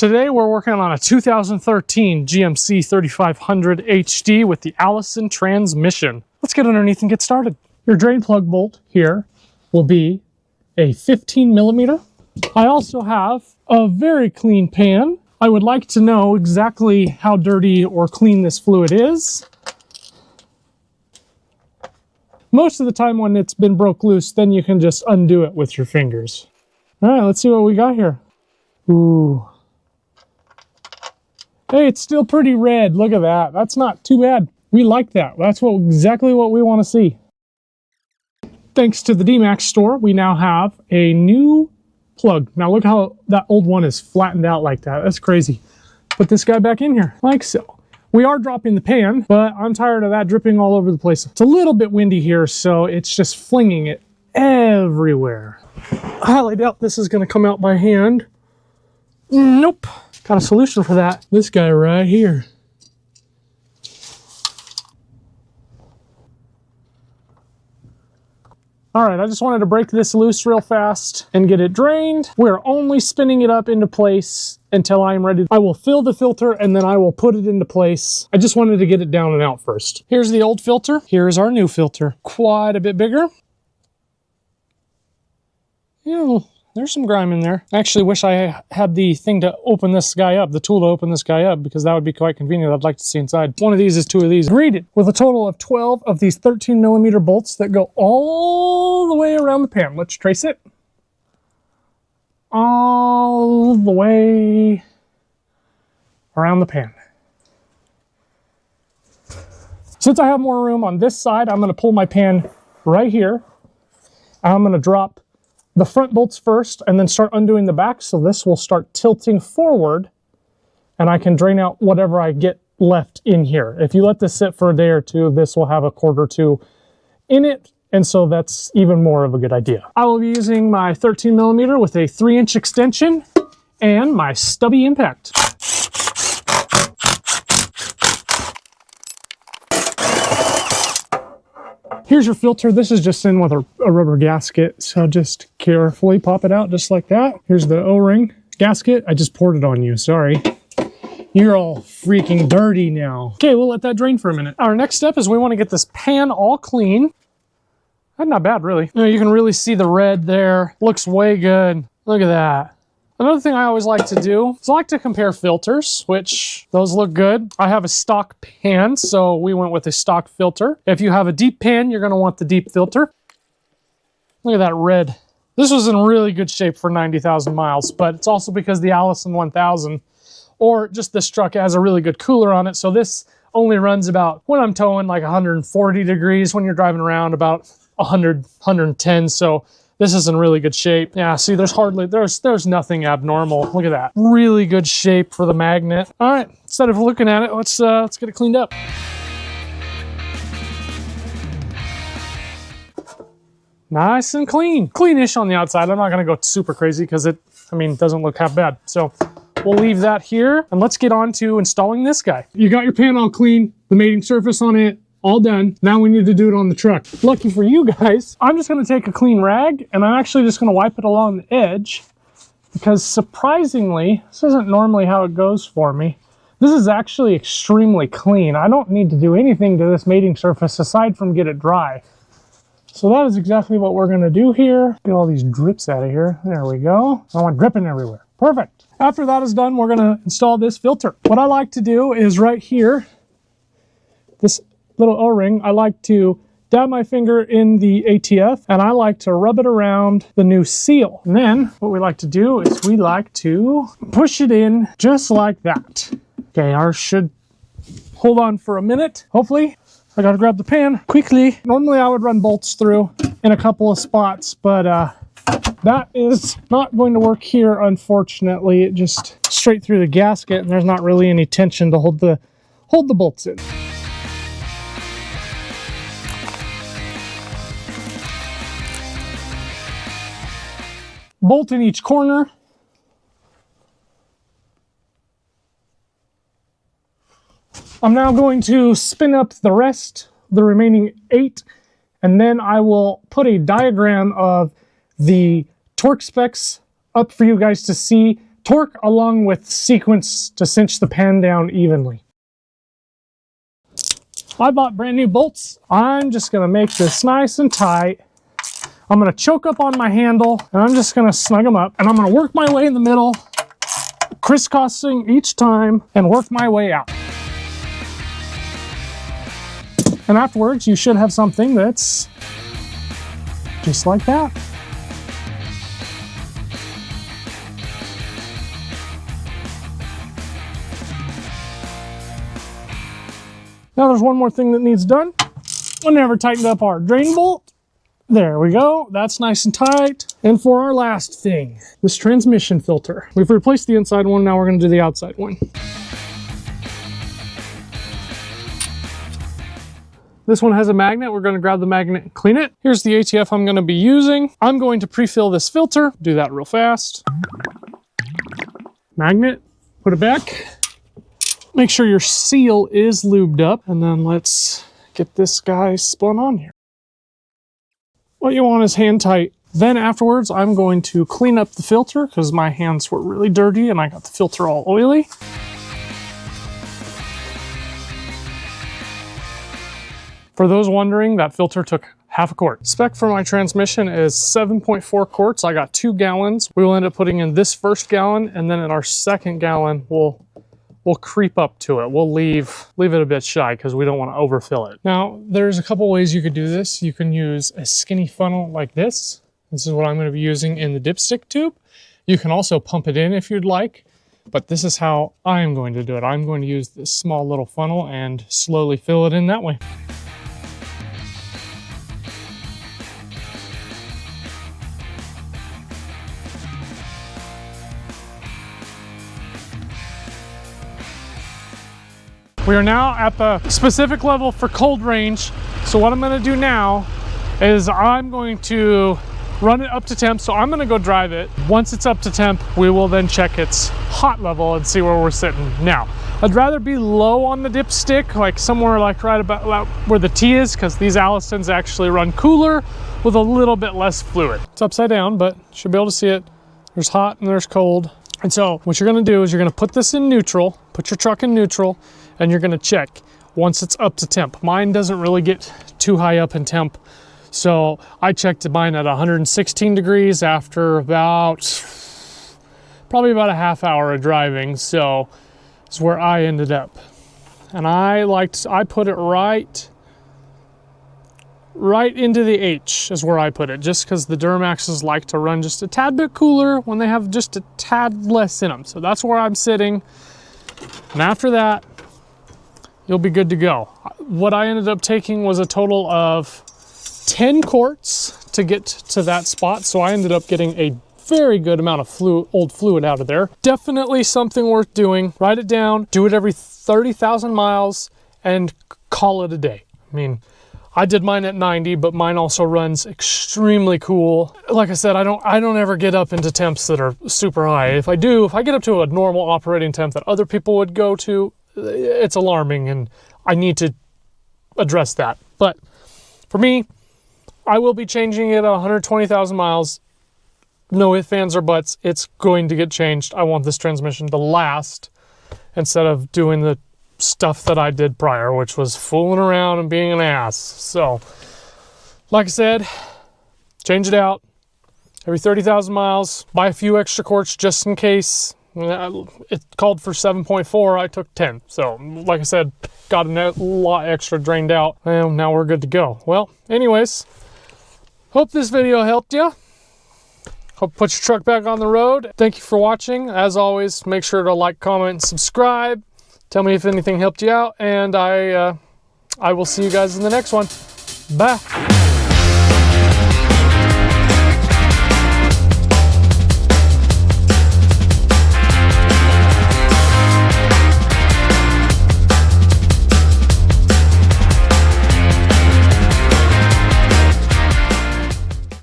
Today we're working on a 2013 GMC 3500 HD with the Allison transmission. Let's get underneath and get started. Your drain plug bolt here will be a 15 millimeter. I also have a very clean pan. I would like to know exactly how dirty or clean this fluid is. Most of the time when it's been broke loose, then you can just undo it with your fingers. All right, let's see what we got here. Ooh. Hey, it's still pretty red. Look at that. That's not too bad. We like that. That's exactly what we want to see. Thanks to the D-Max store, we now have a new plug. Now look how that old one is flattened out like that. That's crazy. Put this guy back in here, like so. We are dropping the pan, but I'm tired of that dripping all over the place. It's a little bit windy here, so it's just flinging it everywhere. I highly doubt this is going to come out by hand. Nope. Got a solution for that. This guy right here. All right, I just wanted to break this loose real fast and get it drained. We're only spinning it up into place until I'm ready. I will fill the filter and then I will put it into place. I just wanted to get it down and out first. Here's the old filter. Here's our new filter. Quite a bit bigger. Yeah, there's some grime in there. I actually wish I had the thing to open this guy up, the tool to open this guy up, because that would be quite convenient. I'd like to see inside. One of these is two of these. Greeted with a total of 12 of these 13 millimeter bolts that go all the way around the pan. Let's trace it. All the way around the pan. Since I have more room on this side, I'm going to pull my pan right here. I'm going to drop the front bolts first and then start undoing the back, so this will start tilting forward and I can drain out whatever I get left in here. If you let this sit for a day or two, this will have a quart or two in it, and so that's even more of a good idea. I will be using my 13 millimeter with a 3-inch extension and my stubby impact. Here's your filter. This is just in with a rubber gasket, so just carefully pop it out just like that. Here's the O-ring gasket. I just poured it on you, sorry. You're all freaking dirty now. Okay, we'll let that drain for a minute. Our next step is we want to get this pan all clean. That's not bad, really. You can really see the red there. Looks way good. Look at that. Another thing I always like to do is I like to compare filters, which those look good. I have a stock pan, so we went with a stock filter. If you have a deep pan, you're going to want the deep filter. Look at that red. This was in really good shape for 90,000 miles, but it's also because the Allison 1000, or just this truck, has a really good cooler on it. So this only runs about, when I'm towing, like 140 degrees. When you're driving around, about 100, 110. So this is in really good shape. Yeah, see, there's nothing abnormal. Look at that. Really good shape for the magnet. All right, instead of looking at it, let's get it cleaned up. Nice and clean. Cleanish on the outside. I'm not gonna go super crazy because it doesn't look half bad. So we'll leave that here and let's get on to installing this guy. You got your pan all clean, the mating surface on it, all done. Now we need to do it on the truck. Lucky for you guys, I'm just gonna take a clean rag and I'm actually just gonna wipe it along the edge, because surprisingly, this isn't normally how it goes for me. This is actually extremely clean. I don't need to do anything to this mating surface aside from get it dry. So that is exactly what we're gonna do here. Get all these drips out of here. There we go. I want dripping everywhere. Perfect. After that is done, we're gonna install this filter. What I like to do is right here, this little O-ring, I like to dab my finger in the ATF and I like to rub it around the new seal. And then what we like to do is we like to push it in just like that. Okay, ours should hold on for a minute, hopefully. I gotta grab the pan quickly. Normally I would run bolts through in a couple of spots, but that is not going to work here, unfortunately. It just straight through the gasket and there's not really any tension to hold the bolts in. Bolt in each corner. I'm now going to spin up the remaining 8, and then I will put a diagram of the torque specs up for you guys to see torque along with sequence to cinch the pan down evenly. I bought brand new bolts. I'm just gonna make this nice and tight. I'm gonna choke up on my handle and I'm just gonna snug them up and I'm gonna work my way in the middle, crisscrossing each time and work my way out. And afterwards, you should have something that's just like that. Now there's one more thing that needs done. We never tightened up our drain bolt. There we go. That's nice and tight. And for our last thing, this transmission filter. We've replaced the inside one. Now we're going to do the outside one. This one has a magnet. We're going to grab the magnet and clean it. Here's the ATF I'm going to be using. I'm going to pre-fill this filter. Do that real fast. Magnet, put it back. Make sure your seal is lubed up. And then let's get this guy spun on here. What you want is hand tight. Then afterwards, I'm going to clean up the filter because my hands were really dirty and I got the filter all oily. For those wondering, that filter took half a quart. Spec for my transmission is 7.4 quarts. I got 2 gallons. We will end up putting in this first gallon, and then in our second gallon, we'll creep up to it. We'll leave it a bit shy because we don't want to overfill it. Now, there's a couple ways you could do this. You can use a skinny funnel like this. This is what I'm going to be using in the dipstick tube. You can also pump it in if you'd like, but this is how I'm going to do it. I'm going to use this small little funnel and slowly fill it in that way. We are now at the specific level for cold range. So what I'm going to do now is I'm going to run it up to temp. So I'm going to go drive it. Once it's up to temp, we will then check its hot level and see where we're sitting. Now, I'd rather be low on the dipstick, like somewhere like right about where the T is, because these Allisons actually run cooler with a little bit less fluid. It's upside down, but you should be able to see it. There's hot and there's cold. And so what you're going to do is you're going to put this in neutral, put your truck in neutral, and you're going to check once it's up to temp. Mine doesn't really get too high up in temp. So I checked mine at 116 degrees after probably about a half hour of driving. So it's where I ended up. And I put it right into the H is where I put it, just because the Duramaxes like to run just a tad bit cooler when they have just a tad less in them. So that's where I'm sitting. And after that, you'll be good to go. What I ended up taking was a total of 10 quarts to get to that spot. So I ended up getting a very good amount of old fluid out of there. Definitely something worth doing. Write it down, do it every 30,000 miles and call it a day. I mean, I did mine at 90, but mine also runs extremely cool. Like I said, I don't ever get up into temps that are super high. If I get up to a normal operating temp that other people would go to, it's alarming and I need to address that. But for me, I will be changing it at 120,000 miles. No ifs, ands, or buts. It's going to get changed. I want this transmission to last instead of doing the stuff that I did prior, which was fooling around and being an ass. So, like I said, change it out every 30,000 miles. Buy a few extra quarts just in case. It called for 7.4. I took 10. So, like I said, got a lot extra drained out, and now we're good to go. Well, anyways, hope this video helped you. Hope put your truck back on the road. Thank you for watching. As always, make sure to like, comment, and subscribe. Tell me if anything helped you out, and I will see you guys in the next one. Bye.